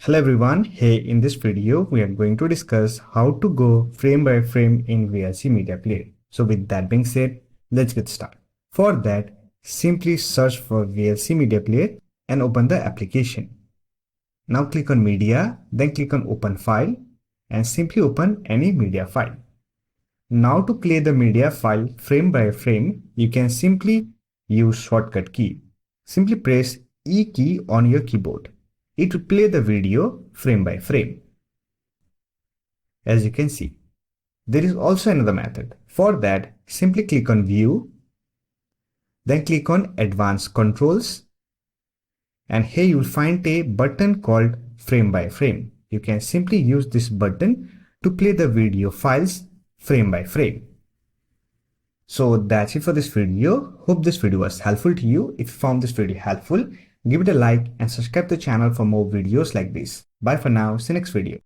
Hello everyone, hey, in this video we are going to discuss how to go frame by frame in VLC Media Player. So with that being said, let's get started. For that, simply search for VLC Media Player and open the application. Now click on Media, then click on Open File and simply open any media file. Now to play the media file frame by frame, you can simply use shortcut key. Simply press E key on your keyboard. It will play the video frame by frame. As you can see, there is also another method. For that, simply click on View, then click on Advanced Controls, and here you will find a button called Frame by Frame. You can simply use this button to play the video files frame by frame. So that's it for this video. Hope this video was helpful to you. If you found this video helpful, give it a like and subscribe to the channel for more videos like this. Bye for now. See you next video.